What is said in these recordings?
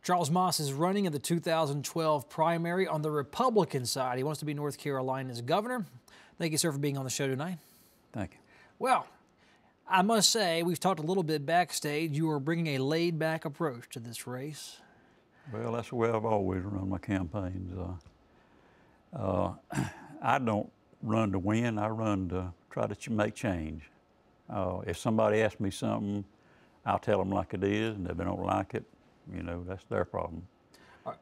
Charles Moss is running in the 2012 primary on the Republican side. He wants to be North Carolina's governor. Thank you, sir, for being on the show tonight. Thank you. Well, I must say, we've talked a little bit backstage. You are bringing a laid-back approach to this race. Well, that's the way I've always run my campaigns. I don't run to win. I run to try to make change. If somebody asks me something, I'll tell them like it is, and if they don't like it, you know, that's their problem.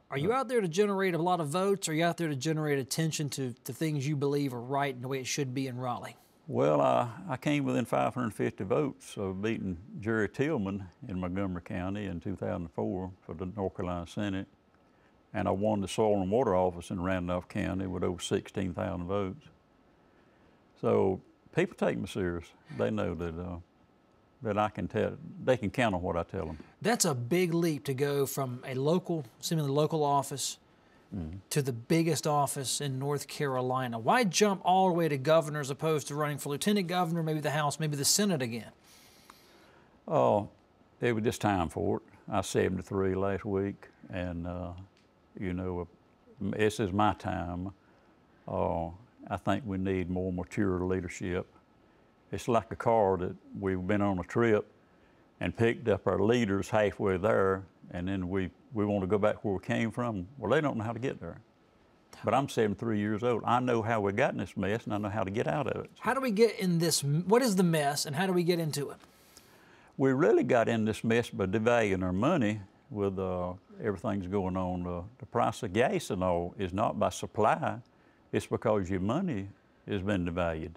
Are you out there to generate a lot of votes, or are you out there to generate attention to things you believe are right and the way it should be in Raleigh? Well, I came within 550 votes of beating Jerry Tillman in Montgomery County in 2004 for the North Carolina Senate, and I won the Soil and Water Office in Randolph County with over 16,000 votes. So people take me serious. They know that I can tell, they can count on what I tell them. That's a big leap to go from a seemingly local office to the biggest office in North Carolina. Why jump all the way to governor as opposed to running for lieutenant governor, maybe the House, maybe the Senate again? Oh, it was just time for it. I was 73 last week, and you know, this is my time. I think we need more mature leadership. It's like a car that we've been on a trip and picked up our leaders halfway there, and then we want to go back where we came from. Well, they don't know how to get there. But I'm 73 years old. I know how we got in this mess, and I know how to get out of it. How do we get in this? What is the mess, and how do we get into it? We really got in this mess by devaluing our money with everything's going on. The price of gas and all is not by supply. It's because your money has been devalued.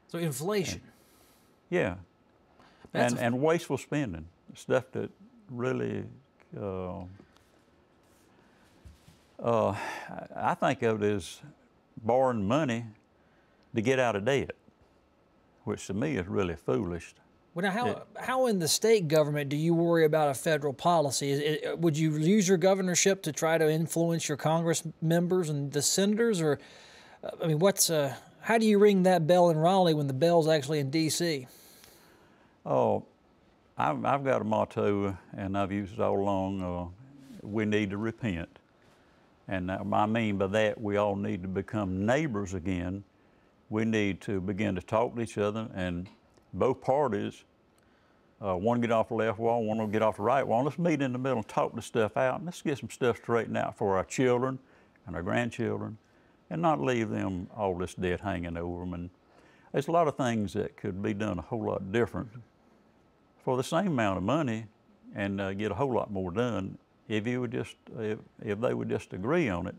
So inflation. Yeah. And wasteful spending, stuff that really, I think of it as borrowing money to get out of debt, which to me is really foolish. Well, now, how in the state government do you worry about a federal policy? Would you use your governorship to try to influence your Congress members and the senators? Or, I mean, how do you ring that bell in Raleigh when the bell's actually in D.C.? Oh, I've got a motto, and I've used it all along. We need to repent. And I mean by that, we all need to become neighbors again. We need to begin to talk to each other, and both parties, one get off the left wall, one will get off the right wall. Let's meet in the middle and talk this stuff out, and let's get some stuff straightened out for our children and our grandchildren, and not leave them all this debt hanging over them. And there's a lot of things that could be done a whole lot different for the same amount of money, and get a whole lot more done if they would just agree on it.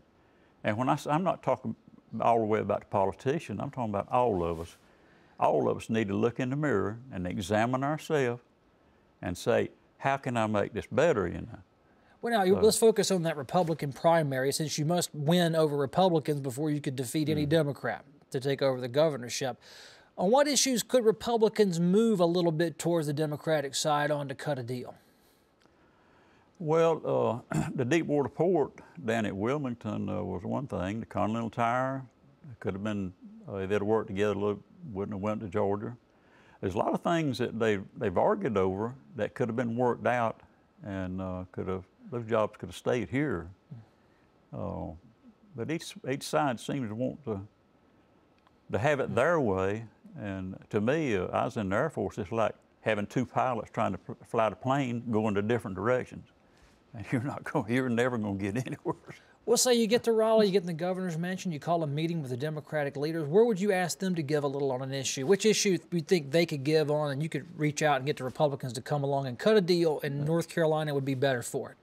And when I'm not talking all the way about the politician, I'm talking about all of us. All of us need to look in the mirror and examine ourselves and say, how can I make this better, you know? Well, now, let's focus on that Republican primary, since you must win over Republicans before you could defeat any Democrat to take over the governorship. On what issues could Republicans move a little bit towards the Democratic side on to cut a deal? Well, the Deepwater Port down at Wilmington was one thing. The Continental Tire could have been, if they'd worked together a little, wouldn't have went to Georgia. There's a lot of things that they've argued over that could have been worked out, and those jobs could have stayed here. But each side seems to want to have it their way. And to me, I was in the Air Force, it's like having two pilots trying to fly the plane going to different directions. And you're never going to get anywhere. Well, say you get to Raleigh, you get in the governor's mansion, you call a meeting with the Democratic leaders. Where would you ask them to give a little on an issue? Which issue do you think they could give on, and you could reach out and get the Republicans to come along and cut a deal, and North Carolina would be better for it?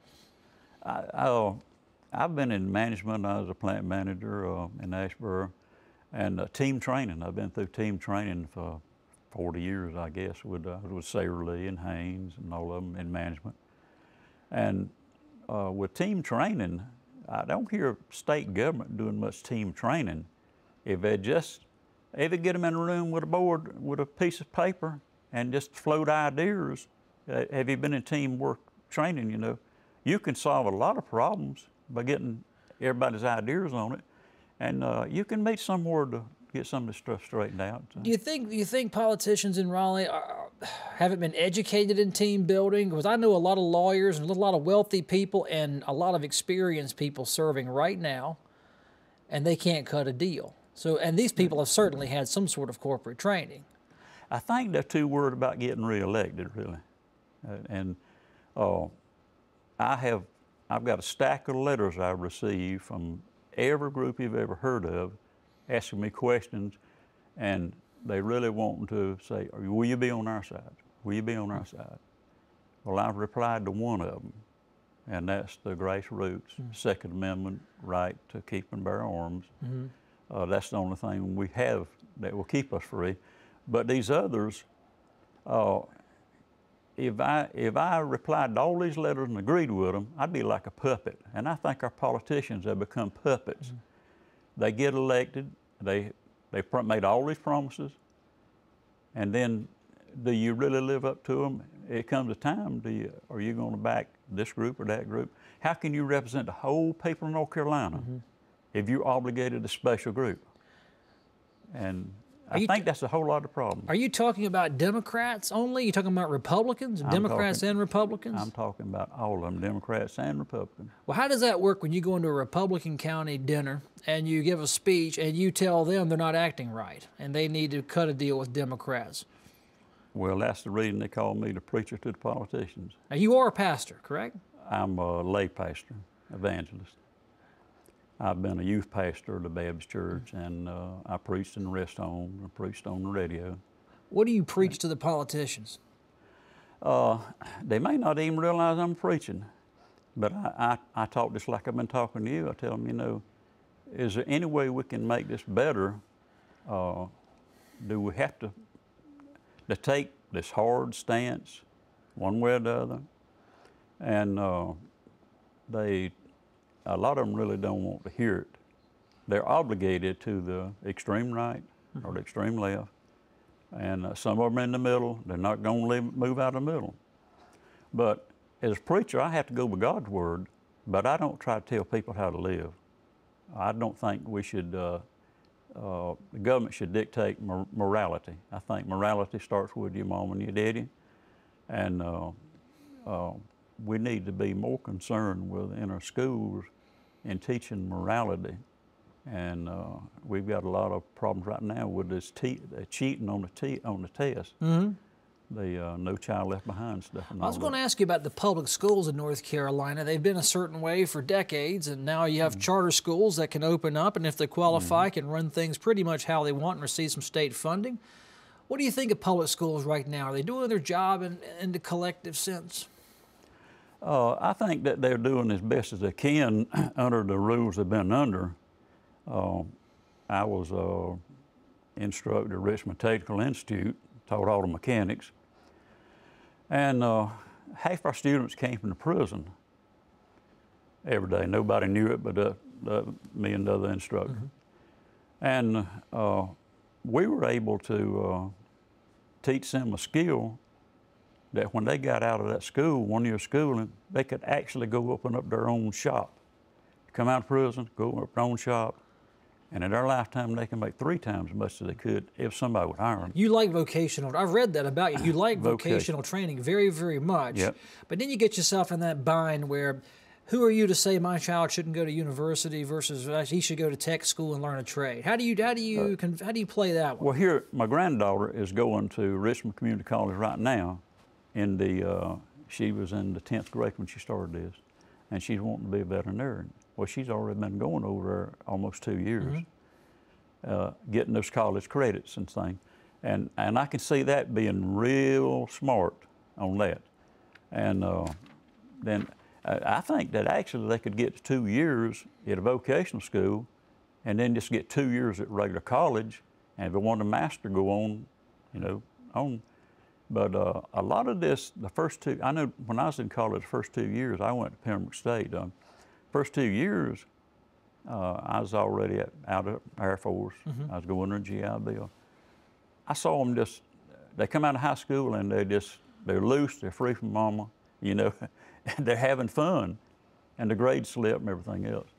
I've been in management. I was a plant manager in Asheboro, and team training. I've been through team training for 40 years, I guess, with Sayer Lee and Haynes and all of them in management. And with team training, I don't hear state government doing much team training. If they get them in a room with a board, with a piece of paper, and just float ideas, have you been in teamwork training, you know, you can solve a lot of problems by getting everybody's ideas on it. And you can meet somewhere to get some of this stuff straightened out. Do you think politicians in Raleigh haven't been educated in team building? Because I know a lot of lawyers and a lot of wealthy people and a lot of experienced people serving right now, and they can't cut a deal. So, and these people have certainly had some sort of corporate training. I think they're too worried about getting reelected, really. I've got a stack of letters I've received from every group you've ever heard of, asking me questions, and they really want to say, will you be on our side? Will you be on our side? Well, I've replied to one of them, and that's the grassroots Second Amendment right to keep and bear arms. That's the only thing we have that will keep us free. But these others, if I replied to all these letters and agreed with them, I'd be like a puppet. And I think our politicians have become puppets. They get elected, they made all these promises, and then do you really live up to them? It comes a time, are you going to back this group or that group? How can you represent the whole people of North Carolina if you're obligated to a special group? And I think that's a whole lot of problems. Are you talking about Democrats only? You talking about Republicans, Democrats and Republicans? I'm talking about all of them, Democrats and Republicans. Well, how does that work when you go into a Republican county dinner and you give a speech and you tell them they're not acting right and they need to cut a deal with Democrats? Well, that's the reason they call me the preacher to the politicians. Now, you are a pastor, correct? I'm a lay pastor, evangelist. I've been a youth pastor at the Baptist church, and I preached in the rest home, I preached on the radio. What do you preach to the politicians? They may not even realize I'm preaching, but I talk just like I've been talking to you. I tell them, you know, is there any way we can make this better? Do we have to take this hard stance one way or the other? And a lot of them really don't want to hear it. They're obligated to the extreme right or the extreme left, and some of them in the middle. They're not going to move out of the middle. But as a preacher, I have to go with God's word, but I don't try to tell people how to live. I don't think we should, the government should dictate morality. I think morality starts with your mom and your daddy, and we need to be more concerned in our schools in teaching morality. And we've got a lot of problems right now with this cheating on the test. The No Child Left Behind stuff. I was going to ask you about the public schools in North Carolina. They've been a certain way for decades, and now you have charter schools that can open up, and if they qualify, can run things pretty much how they want and receive some state funding. What do you think of public schools right now? Are they doing their job in the collective sense? I think that they're doing as best as they can under the rules they've been under. I was an instructor at Richmond Technical Institute, taught auto mechanics, and half our students came from the prison every day. Nobody knew it but me and the other instructor. And we were able to teach them a skill that when they got out of that school, 1 year schooling, they could actually go open up their own shop. Come out of prison, go open up their own shop, and in their lifetime, they can make 3 times as much as they could if somebody would hire them. You like vocational. I've read that about you. You like vocational training very, very much. Yep. But then you get yourself in that bind where, who are you to say my child shouldn't go to university versus he should go to tech school and learn a trade? How do you play that one? Well, here, my granddaughter is going to Richmond Community College right now. She was in the 10th grade when she started this, and she's wanting to be a veterinarian. Well, she's already been going over there almost 2 years, getting those college credits and things. And I can see that being real smart on that. And then I think that actually they could get to 2 years at a vocational school and then just get 2 years at regular college, and if they want a master, go on, on. But a lot of this, the first 2, I know when I was in college, the first 2 years, I went to Pembroke State. First 2 years, I was already out of Air Force. I was going to GI Bill. I saw them they come out of high school and they're loose, they're free from mama, and they're having fun, and the grades slip and everything else.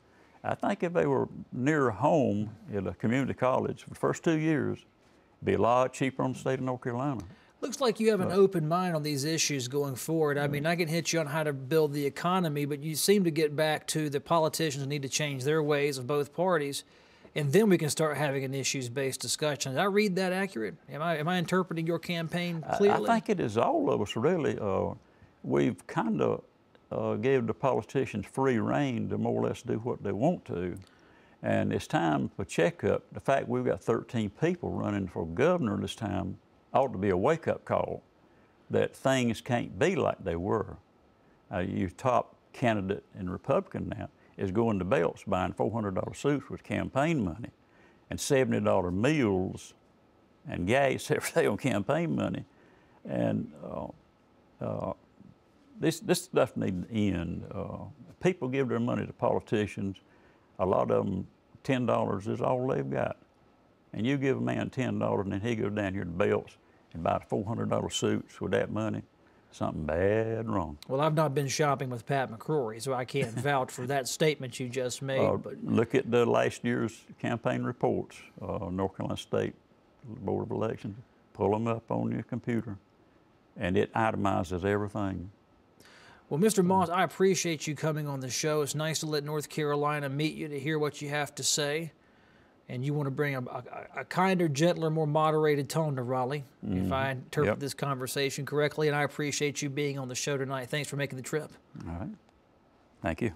I think if they were near home at a community college for the first 2 years, it'd be a lot cheaper on the state of North Carolina. Looks like you have an open mind on these issues going forward. I mean, I can hit you on how to build the economy, but you seem to get back to the politicians need to change their ways of both parties, and then we can start having an issues-based discussion. Did I read that accurate? Am I interpreting your campaign clearly? I think it is all of us, really. We've kind of gave the politicians free rein to more or less do what they want to. And it's time for checkup. The fact we've got 13 people running for governor this time ought to be a wake-up call that things can't be like they were. Your top candidate in Republican now is going to belts buying $400 suits with campaign money and $70 meals and gas every day on campaign money. And this stuff needs to end. People give their money to politicians. A lot of them, $10 is all they've got. And you give a man $10 and then he goes down here to Belts and buys $400 suits with that money, something bad wrong. Well, I've not been shopping with Pat McCrory, so I can't vouch for that statement you just made. But look at the last year's campaign reports, North Carolina State Board of Elections. Pull them up on your computer, and it itemizes everything. Well, Mr. Moss, I appreciate you coming on the show. It's nice to let North Carolina meet you to hear what you have to say. And you want to bring a kinder, gentler, more moderated tone to Raleigh, if I interpret this conversation correctly. And I appreciate you being on the show tonight. Thanks for making the trip. All right. Thank you.